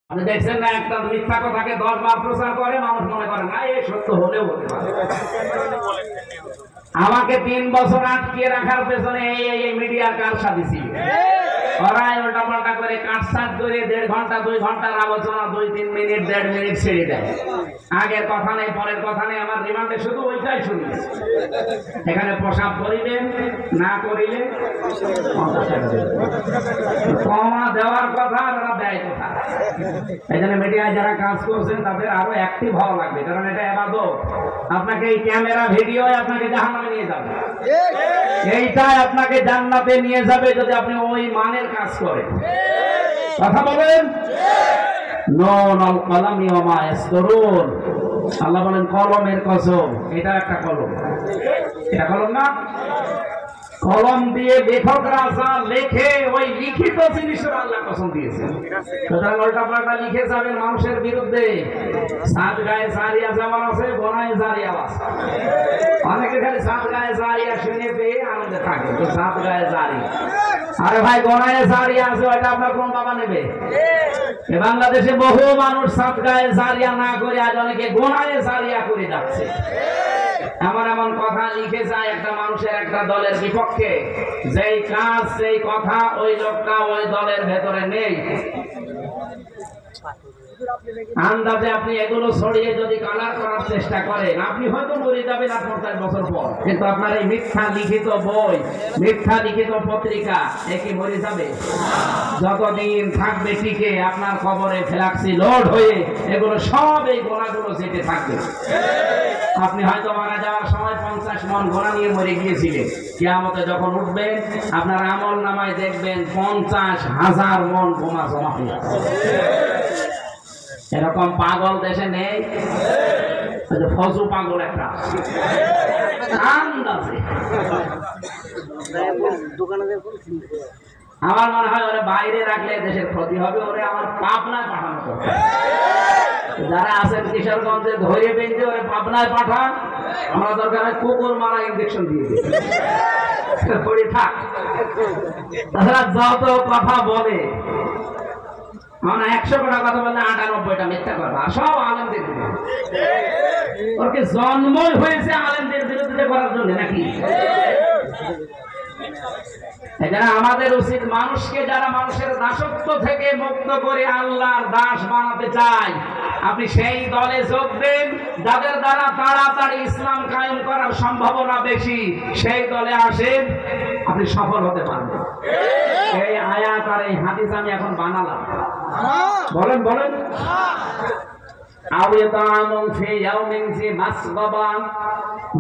আপনি দেখছেন না, একটা মিথ্যা কথাকে 10 বার প্রচার করে, মানুষ মনে করে না এই সত্য হলেও হতে পারে। আমাকে 3 বছর আটকিয়ে রাখার পেছনে এই মিডিয়ার কারসা দিছিল। ওরাই উল্টা পাল্টা করে কাটসাট করে 1.5 ঘন্টা 2 ঘন্টার আলোচনা 2-3 মিনিট 1.5 মিনিট ছেড়ে দেয়। আগের কথা নেই, পরের কথা নেই, আমার রিমান্ডে শুধু ওইটাই শুনি। এখানে প্রসাব করিলেন না করিলে কমা দেওয়ার কথা, আর ওরা দেয় কথা। এখানে মিডিয়ায় যারা কাজ করছেন তাদের আরো অ্যাক্টিভ হওয়া লাগবে, কারণ এটা ইবাদত। আপনাকে এই ক্যামেরা ভিডিও আপনাকে জাহান্নামে নিয়ে যাবে, এইটাই আপনাকে জান্নাতে নিয়ে যাবে যদি আপনি ওই মানের কাজ করেন। কথা বলেন। নুন আল কলামি ওয়া মা ইয়াসতুরুন। আল্লাহ বলেন কলমের কসম, এটা একটা কলম। এটা কলম না? কলম দিয়ে লেখকরা যা লেখে ওই লিখিত জিনিসের আল্লাহ কসম দিয়েছেন। সুতরাং উল্টা পাল্টা লিখে যাবেন মানুষের বিরুদ্ধে। সাত গায়ে জারিয়া যেমন আছে, গোনায় জারিয়া আছে। অনেকে খালি সাত গায়ে জারিয়া শুনে পেয়ে আনন্দে থাকে, তো সাত গায়ে জারি। আরে ভাই, গোনায় জারিয়া আছে, ওইটা আপনার কোন বাবা নেবে? বাংলাদেশে বহু মানুষ সাত গায়ে জারিয়া না করে আজ অনেকে গোনায় জারিয়া করে যাচ্ছে। এমন এমন কথা লিখে যায় একটা মানুষের একটা দলের বিপক্ষে, যেই কাজ সেই কথা ওই লোকটা ওই দলের ভেতরে নেই। আন্দাজে আপনি এগুলো ছড়িয়ে যদি কালার করার চেষ্টা করেন, আপনি হয়তো মরে যাবেন 50 বছর পর, কিন্তু আপনার এই মিথ্যা লিখিত বই, মিথ্যা লিখিত পত্রিকা একে মরে যাবে? যতদিন থাকবে টিকে আপনার কবরে ফ্ল্যাক্সি লোড হয়ে এগুলো সব এই গোনাগুলো যেতে থাকবে। আপনি হয়তো মারা যাওয়ার সময় 50 মন গোনা নিয়ে মরে গিয়েছিলেন, কিয়ামতে যখন উঠবেন আপনার আমল নামায় দেখবেন 50,000 মন গোনা জমা হয়ে আছে। এরকম পাগল দেশে নেই? ফজু পাগল একটা আন্দাজে। আমার মনে হয় ওরা বাইরে রাখলে দেশের ক্ষতি হবে, ওরে আমার পাবনায় পাঠানো করবে। যারা আছেন কিশোরগঞ্জে ধরে বেঁধে ওরে পাবনায় পাঠান, আমরা দরকার হয় কুকুর মারা ইনজেকশন দিয়ে দিই, থাক। তাছাড়া যত কথা বলে, মানে 100টা কথা বললে 98টা মিথ্যা কথা, সব আলেমদের বিরুদ্ধে। ওকে জন্মই হয়েছে আলেমদের বিরুদ্ধে করার জন্য নাকি? এখানে আমাদের উচিত মানুষকে, যারা মানুষের দাসত্ব থেকে মুক্ত করে আল্লাহর দাস বানাতে চায়, আপনি সেই দলে যোগ দেন যাদের দ্বারা তাড়াতাড়ি ইসলাম কায়েম করার সম্ভাবনা বেশি। সেই দলে আসেন, আপনি সফল হতে পারবেন। এই আয়াত আর এই হাদিস আমি এখন বানালাম। বলেন বলেন।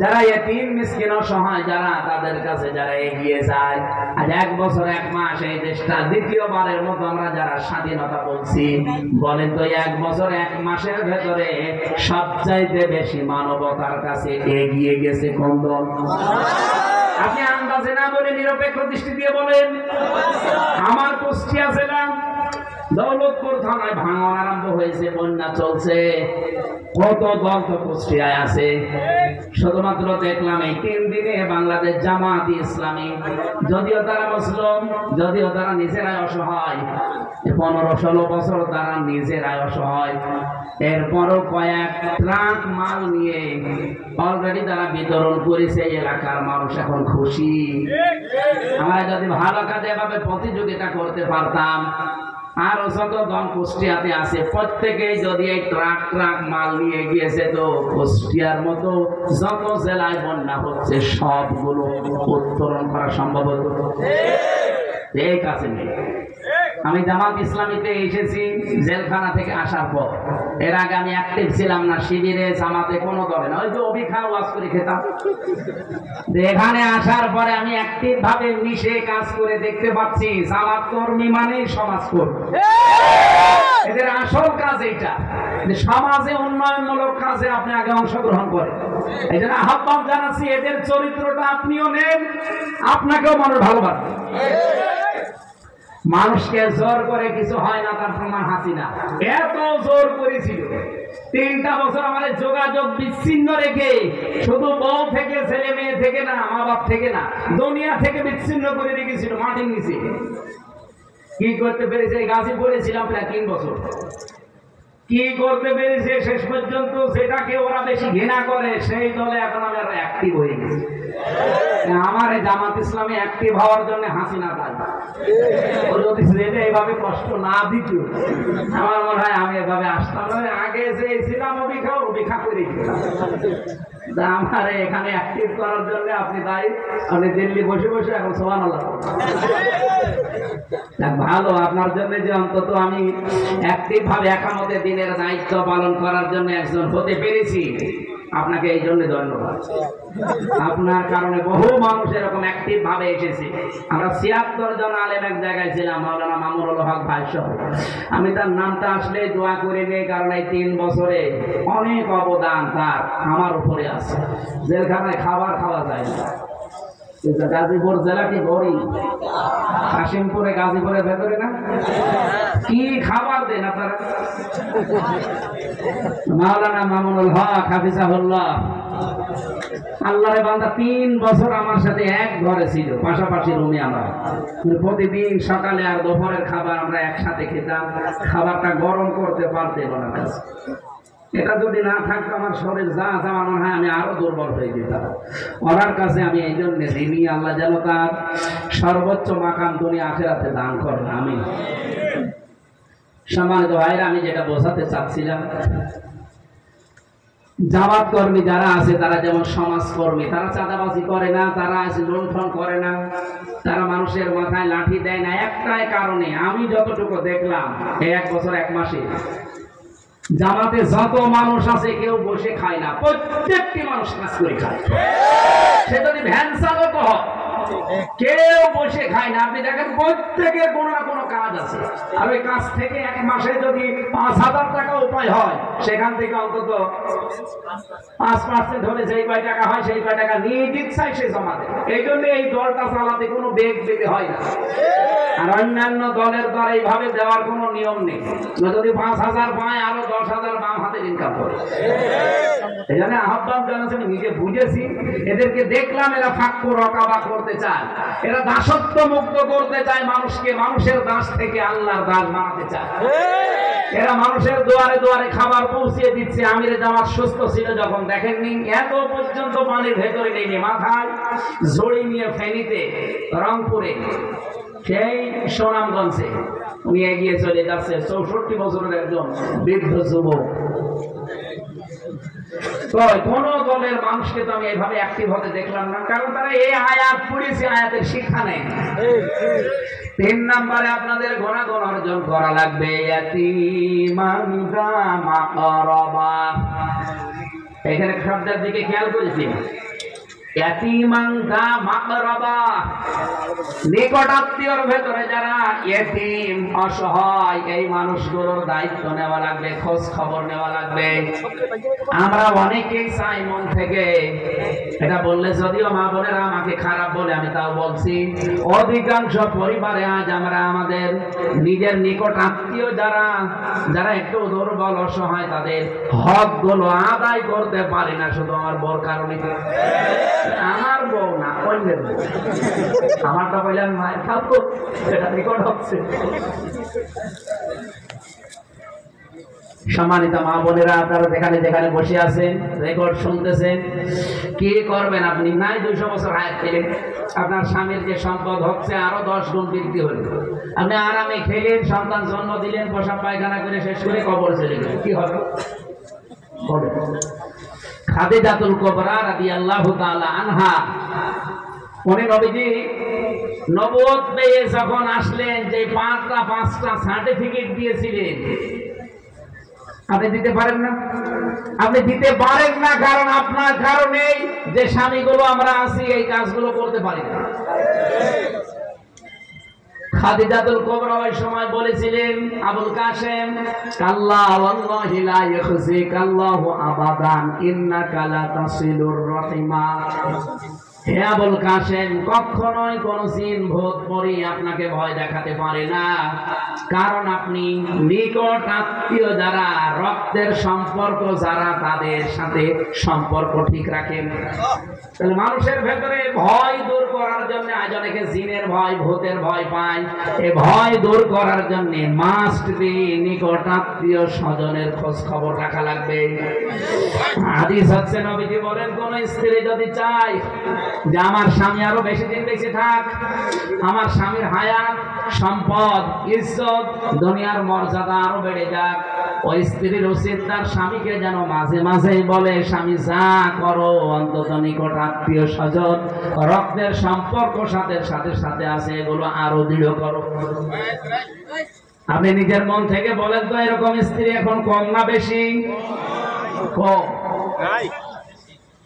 যারা এতিম মিসকিন অসহায়, যারা তাদের কাছে যারা এগিয়ে যায়, আজ 1 বছর 1 মাস এই দেশটা দ্বিতীয়বারের মতো আমরা যারা স্বাধীনতা বলছি, বলেন তো 1 বছর 1 মাসের ভেতরে সবচাইতে বেশি মানবতার কাছে এগিয়ে গেছে কোন দল? আপনি আন্দাজে না বলে নিরপেক্ষ দৃষ্টি দিয়ে বলেন। আমার কুষ্টিয়া জেলা দৌলতপুর থানায় ভাঙন আরম্ভ হয়েছে, বন্যা চলছে, কত দল তো কুষ্টিয়ায় আছে। শুধুমাত্র দেখলাম এই 3 দিনে বাংলাদেশ জামাত ইসলামী, যদিও তারা মুসলিম, যদিও তারা নিজেরাই অসহায়, 15-16 বছর তারা নিজেরাই অসহায়, এরপরও কয়েক ট্রাক মাল নিয়ে অলরেডি তারা বিতরণ করেছে। এলাকার মানুষ এখন খুশি। আমরা যদি ভালো কাজে এভাবে প্রতিযোগিতা করতে পারতাম, আর যত দল কুষ্টিয়াতে আছে প্রত্যেকেই যদি এই ট্রাক ট্রাক মাল নিয়ে গিয়েছে, তো কুষ্টিয়ার মতো যত জেলায় বন্যা হচ্ছে সবগুলো উত্তরণ করা সম্ভব হতো। এই কাছে নেই। আমি জামাত ইসলামীতে এসেছি জেলখানা থেকে আসার পর। এর আগে আমি অ্যাক্টিভ ছিলাম না শিবিরে, জামাতে, কোনো দলে না, ওই যে অভিখা ওয়াজ করে খেতাম। এখানে আসার পরে আমি অ্যাক্টিভ ভাবে মিশে কাজ করে দেখতে পাচ্ছি জামাত কর্মী মানে সমাজ কর্মী। এদের আসল কাজ এইটা, সমাজে উন্নয়নমূলক কাজে আপনি আগে অংশগ্রহণ করেন। এই জন্য আহ্বান জানাচ্ছি, এদের চরিত্রটা আপনিও নেন, আপনাকেও মানুষ ভালোবাসে। মানুষকে জোর করে কিছু হয় না, তার প্রমাণ হাসিনা। এত জোর করেছিল, 3টা বছর আমাদের যোগাযোগ বিচ্ছিন্ন রেখে, শুধু বউ থেকে, ছেলে মেয়ে থেকে না, মা বাপ থেকে না, দুনিয়া থেকে বিচ্ছিন্ন করে রেখেছিল মাটির নিচে। কি করতে পেরেছে? গাজীপুরে ছিলাম প্রায় 3 বছর। কি করতে পেরেছে শেষ পর্যন্ত? যেটাকে ওরা বেশি ঘৃণা করে সেই দলে এখন আমি আরো অ্যাক্টিভ হয়ে গেছি। আমার এই জামাত ইসলামে অ্যাক্টিভ হওয়ার জন্য হাসিনা পাই। ও যদি ছেলে এইভাবে কষ্ট না দিত, আমার মনে হয় আমি এভাবে আসতাম না। আগে যে ছিলাম অভিখা করে দিতাম। আমার এখানে অ্যাক্টিভ করার জন্য আপনি দায়ী। আপনি দিল্লি বসে বসে এখন সুবহানাল্লাহ। ভালো, আপনার জন্য যে অন্তত আমি অ্যাক্টিভ ভাবে একামতে দিনের দায়িত্ব পালন করার জন্য একজন হতে পেরেছি, আপনাকে এই জন্য ধন্যবাদ। আপনার কারণে বহু মানুষ এরকম অ্যাক্টিভ ভাবে এসেছে। আমরা 76 জন আলেম এক জায়গায় ছিলাম, মাওলানা মামুনুল হক ভাই সহ। আমি তার নামটা আসলে দোয়া করে নেই, কারণ এই 3 বছরে অনেক অবদান তার আমার উপরে আছে। জেলখানায় খাবার খাওয়া যায় না। গাজীপুর জেলা কি গরিব? কাশিমপুরে, গাজীপুরের ভেতরে না, কি খাবার দেন আপনারা? মাওলানা মামুনুল হক হাফিজাহুল্লাহ, আল্লাহর বান্দা 3 বছর আমার সাথে এক ঘরে ছিল, পাশাপাশি রুমে। আমরা প্রতিদিন সকালে আর দুপুরের খাবার আমরা একসাথে খেতাম। খাবারটা গরম করতে পারতেন ওনার কাছে। এটা যদি না থাকতো আমার শরীর যা যা মনে হয় আমি আরো দুর্বল হয়ে যেতাম। ওনার কাছে আমি এই জন্য ঋণী। আল্লাহ যেন তার সর্বোচ্চ মাকাম দুনিয়া আখিরাতে দান করেন। আমিন। সম্মানিত ভাইরা, আমি যেটা বোঝাতে চাচ্ছিলাম, জামাত কর্মী যারা আছে তারা যেমন সমাজকর্মী, তারা চাঁদাবাজি করে না, তারা লুণ্ঠন করে না, তারা মানুষের মাথায় লাঠি দেয় না। একটাই কারণে, আমি যতটুকু দেখলাম এই 1 বছর 1 মাসে জামাতে যত মানুষ আছে কেউ বসে খায় না, প্রত্যেকটি মানুষ কাজ করে খায়। সে যদি ভ্যান চালক হয়, কেউ বসে খায় না। আপনি দেখেন প্রত্যেকের কোনো না কোনো কাজ আছে। আর ওই কাজ থেকে 1 মাসে যদি 5000 টাকা উপায় হয়, সেখান থেকে অন্তত 5% ধরে যেই কয় টাকা হয় সেই কয় টাকা নিয়ে ইচ্ছায় সে জমা দেয়। এই জন্য এই দলটা চালাতে কোনো বেগ পেতে হয় না। আর অন্যান্য দলের দ্বারা এইভাবে দেওয়ার কোনো নিয়ম নেই। যদি 5000 পায়, আরো 10,000 বাম হাতে ইনকাম করে। এই জন্য আহ্বান জানাচ্ছি, আমি নিজে বুঝেছি। এদেরকে দেখলাম এরা ফাঁকু রকাবা করতে চায়, এরা দাসত্ব মুক্ত করতে চায় মানুষকে, মানুষের দাস থেকে আল্লাহর দাস বানাতে চায়। এরা মানুষের দুয়ারে দুয়ারে খাবার পৌঁছিয়ে দিচ্ছে। আমির জামাত সুস্থ ছিল যখন, দেখেননি এত পর্যন্ত পানির ভেতরে নেই, মাথায় ঝড়ি নিয়ে ফেনীতে, রংপুরে, সেই সুনামগঞ্জে উনি এগিয়ে চলে যাচ্ছে। 64 বছরের একজন বৃদ্ধ যুবক। কোন দলের মানুষকে তো আমি এইভাবে অ্যাক্টিভ হতে দেখলাম না, কারণ তারা এই আয়াত পড়েছে, আয়াতের শিক্ষা নেই। 3 নম্বরে আপনাদের গুণাগুণ অর্জন করা লাগবে। এখানে শব্দের দিকে খেয়াল করেছি, নিকটাত্মীয়র ভেতরে যারা ইয়েতিম, অসহায়, এই মানুষগুলোর দায়িত্ব নেওয়া লাগবে, খোঁজ খবর নেওয়া লাগবে। আমরা অনেকেই চাই মন থেকে, এটা বললে যদিও মা বোনেরা আমাকে খারাপ বলে, আমি তাও বলছি, অধিকাংশ পরিবারে আজ আমরা আমাদের নিজের নিকট আত্মীয় যারা একটু দুর্বল, অসহায়, তাদের হক গুলো আদায় করতে পারি না, শুধু আমার বউর কারণে। আমার বউ না, অন্যের বউ। আমারটা বললাম মায়ের খাবো, সেটা রেকর্ড হচ্ছে। সম্মানিত মা বোনেরা, আপনারা যেখানে যেখানে বসে আছেন, রেকর্ড শুনতেছেন, কি করবেন আপনি? নাই 200 বছর হায়াত পেলেন, আপনার স্বামীর যে সম্পদ হচ্ছে আরো 10 গুণ বৃদ্ধি হল। আপনি আরামে খেলেন, সন্তান জন্ম দিলেন, পোশাক পায়খানা করে শেষ করে কবর চলে গেলেন, কি হবে? খাদিজাতুল কুবরা রাদিয়াল্লাহু তাআলা আনহা, উনি নবীজি নবুয়ত পেয়ে যখন আসলেন, যে 5টা সার্টিফিকেট দিয়েছিলেন, আপনি দিতে পারেন না। আপনি দিতে পারেন না কারণ আপনার কারণেই যে স্বামীগুলো আমরা আছি এই কাজগুলো করতে পারি না। খাদিজাতুল কুবরা ওই সময় বলেছিলেন, আবুল কাসেম, কাল্লা ওয়াল্লাহি লা ইখজিকাল্লাহু আবাদান ইন্নাকা লা তাসিলুর রাহিমা। হে আবুল কাসেম, কখনোই কোন জিন ভূত পরি আপনাকে ভয় দেখাতে পারে না, কারণ আপনি নিকট আত্মীয় যারা, রক্তের সম্পর্ক যারা, তাদের সাথে সম্পর্ক ঠিক রাখেন। তাহলে মানুষের ভেতরে ভয় দূর করার জন্য, আজ অনেকে জিনের ভয়, ভূতের ভয় পায়, এই ভয় দূর করার জন্য মাস্ট বি নিকট আত্মীয় স্বজনের খোঁজ খবর রাখা লাগবে। হাদিস হচ্ছে, নবীজি বলেন, কোন স্ত্রী যদি চায় যে আমার স্বামী আরো বেশি দিন বেঁচে থাক, আমার স্বামীর হায়াত, সম্পদ, ইজ্জত, দুনিয়ার মর্যাদা আরো বেড়ে যাক, ওই স্ত্রীর উচিত তার স্বামীকে যেন মাঝে মাঝেই বলে, স্বামী যা করো অন্তত নিকট আত্মীয় স্বজন, রক্তের সম্পর্ক সাথে সাথে সাথে আছে, এগুলো আরো দৃঢ় করো। আপনি নিজের মন থেকে বলেন তো, এরকম স্ত্রী এখন কম না বেশি? কম।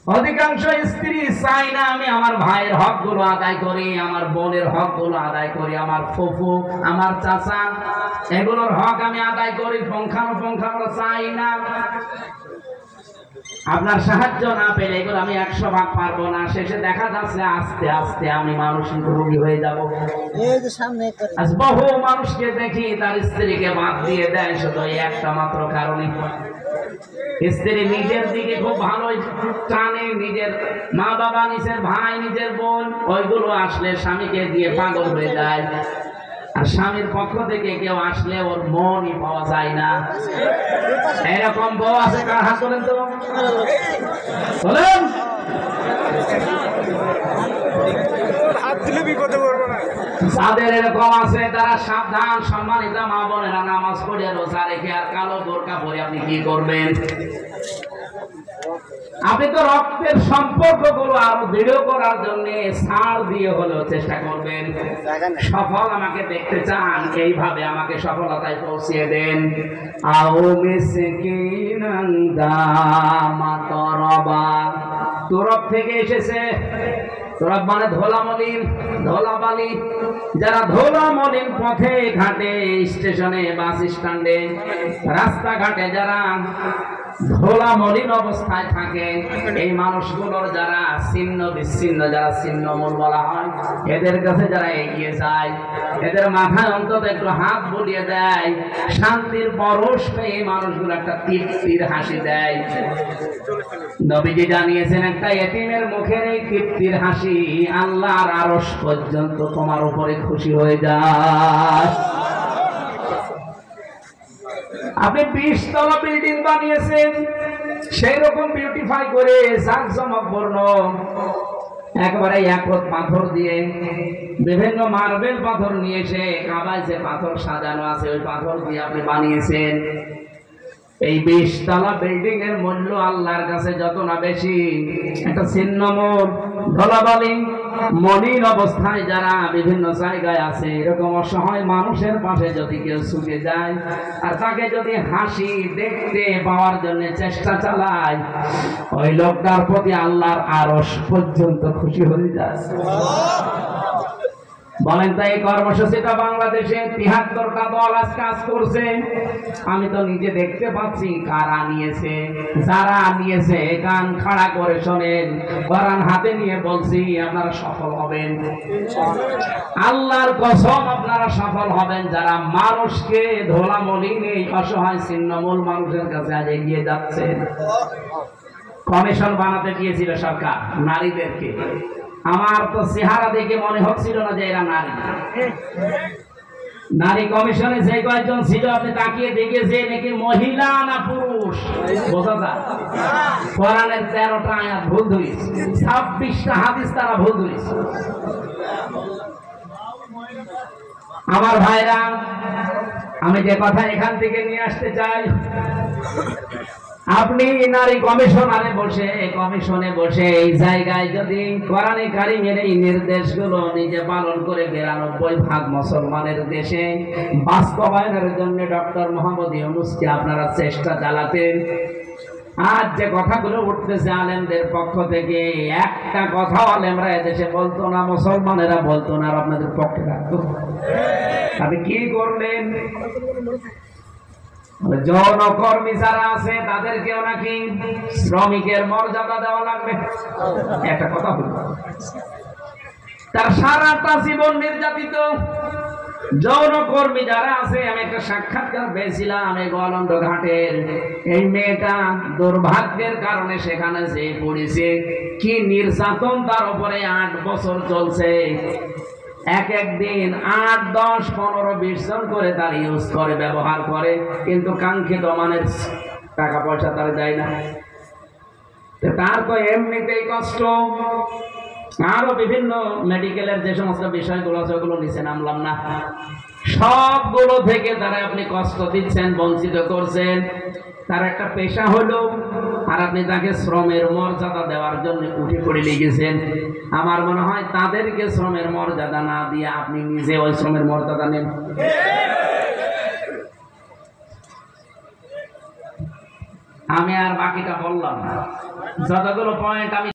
অধিকাংশ স্ত্রী চাই না আমি আমার ভাইয়ের হক গুলো আদায় করি, আমার বোনের হক গুলো আদায় করি, আমার ফুফু, আমার চাচা, এগুলোর হক আমি আদায় করি, পুঙ্খানুপুঙ্খানু চাই না। আপনার সাহায্য না পেলে এগুলো আমি 100 ভাগ পারবো না, শেষে দেখা যাচ্ছে আস্তে আস্তে আমি মানসিক রোগী হয়ে যাবো। আজ বহু মানুষকে দেখি তার স্ত্রীকে বাদ দিয়ে দেয় শুধু একটা মাত্র কারণে, স্ত্রী নিজের দিকে খুব ভালোই টানে, নিজের মা বাবা, নিজের ভাই, নিজের বোন, ওইগুলো আসলে স্বামীকে দিয়ে পাগল হয়ে যায়। আর স্বামীর পক্ষ থেকে কেউ আসলে ওর মনই পাওয়া যায় না। এরকম বউ আছে কার? হাত তোলেন তো, বলেন। যাদের এরকম আছে তারা সাবধান। সম্মানিত মা বোনেরা, নামাজ পড়ে রোজা রেখে আর কালো বোরকা পরে আপনি কি করবেন? আপনি তো রক্তের সম্পর্কগুলো আরো দৃঢ় করার জন্য ছাড় দিয়ে হলেও চেষ্টা করবেন। সফল আমাকে দেখতে চান, এইভাবে আমাকে সফলতায় পৌঁছিয়ে দেন। তুরব থেকে এসেছে, তুরব মানে ধোলা মলিন, ধোলা বালি। যারা ধোলা মলিন পথে ঘাটে, স্টেশনে, বাস স্ট্যান্ডে, রাস্তাঘাটে যারা ধোলা মলিন অবস্থায় থাকে, এই মানুষগুলোর যারা ছিন্ন বিচ্ছিন্ন, যারা ছিন্নমূল বলা হয়, এদের কাছে যারা এগিয়ে যায়, এদের মাথায় অন্তত একটু হাত বুলিয়ে দেয়, শান্তির পরশ পেয়ে এই মানুষগুলো একটা তৃপ্তির হাসি দেয়। নবীজি জানিয়েছেন, একটা এতিমের মুখের এই তৃপ্তির হাসি আল্লাহর আরশ পর্যন্ত তোমার উপরে খুশি হয়ে যায়। আপনি 20 তলা বিল্ডিং বানিয়েছেন, সেই রকম বিউটিফাই করে জাঁকজমকপূর্ণ একবারে একত পাথর দিয়ে, বিভিন্ন মার্বেল পাথর নিয়ে এসে কাবায় যে পাথর সাজানো আছে ওই পাথর দিয়ে আপনি বানিয়েছেন। এই 20 তলা বিল্ডিং এর মূল্য আল্লাহর কাছে যত না বেশি, একটা ছিন্নমূল ধলাবালি মলিন অবস্থায় যারা বিভিন্ন জায়গায় আছে, এরকম অসহায় মানুষের পাশে যদি কেউ ছুটে যায় আর তাকে যদি হাসি দেখতে পাওয়ার জন্য চেষ্টা চালায়, ওই লোকটার প্রতি আল্লাহর আরশ পর্যন্ত খুশি হয়ে যায়। বলেন তো, এই কর্মসূচিটা বাংলাদেশে 73টা দল আজ কাজ করছে। আমি তো নিজে দেখতে পাচ্ছি কারা নিয়েছে। যারা নিয়েছে কান খাড়া করে শোনেন, কোরআন হাতে নিয়ে বলছি আপনারা সফল হবেন, আল্লাহর কসম আপনারা সফল হবেন। যারা মানুষকে ধোলা মলিন এই অসহায় ছিন্নমূল মানুষের কাছে আজ এগিয়ে যাচ্ছেন। কমিশন বানাতে দিয়েছিল সরকার নারীদেরকে, আমার তো চেহারা দেখে মনে হচ্ছিল না যে এরা নারী। নারী কমিশনে যে কয়েকজন ছিল আপনি তাকিয়ে দেখে যে নাকি মহিলা না পুরুষ বোঝা যায়। কোরআনের 13টা আয়াত ভুল ধরেছে, 26টা হাদিস তারা ভুল ধরেছে। আমার ভাইরা, আমি যে কথা এখান থেকে নিয়ে আসতে চাই, আপনি নারী কমিশনারে বসে, কমিশনে বসে এই জায়গায় যদি কোরআনে কারিমের এই নির্দেশগুলো নিজে পালন করে 92% মুসলমানের দেশে বাস্তবায়নের জন্য ডক্টর মোহাম্মদ ইউনূসকে আপনারা চেষ্টা চালাতেন, আজ যে কথাগুলো উঠতেছে আলেমদের পক্ষ থেকে, একটা কথা আলেমরা এদেশে বলতো না, মুসলমানেরা বলতো না, আর আপনাদের পক্ষে রাখতো। আপনি কি করলেন? যৌনকর্মী যারা আছে তাদেরকেও নাকি শ্রমিকের মর্যাদা দেওয়া লাগবে। একটা কথা বলবো, তার সারাটা জীবন নির্যাতিত যৌনকর্মী যারা আছে। আমি একটা সাক্ষাৎকার পেয়েছিলাম এই গোয়ালন্দ ঘাটের। এই মেয়েটা দুর্ভাগ্যের কারণে সেখানে যে পড়েছে, কি নির্যাতন তার উপরে 8 বছর চলছে। এক দিন 8, 10, 15, 20 জন করে তার ইউজ করে, ব্যবহার করে, কিন্তু কাঙ্ক্ষিত মানের টাকা পয়সা তার দেয় না। তার তো এমনিতেই কষ্ট। আরো বিভিন্ন মেডিকেলের যে সমস্ত বিষয়গুলো আছে ওগুলো নিচে নামলাম না, সবগুলো থেকে তারা আপনি কষ্ট দিচ্ছেন, বঞ্চিত করছেন। তার একটা পেশা হলো, আর আপনি তাকে শ্রমের মর্যাদা দেওয়ার জন্য উঠে পড়ে লেগেছেন। আমার মনে হয় তাদেরকে শ্রমের মর্যাদা না দিয়ে আপনি নিজে ওই শ্রমের মর্যাদা নেন। আমি আর বাকিটা বললাম না, যতগুলো পয়েন্ট আমি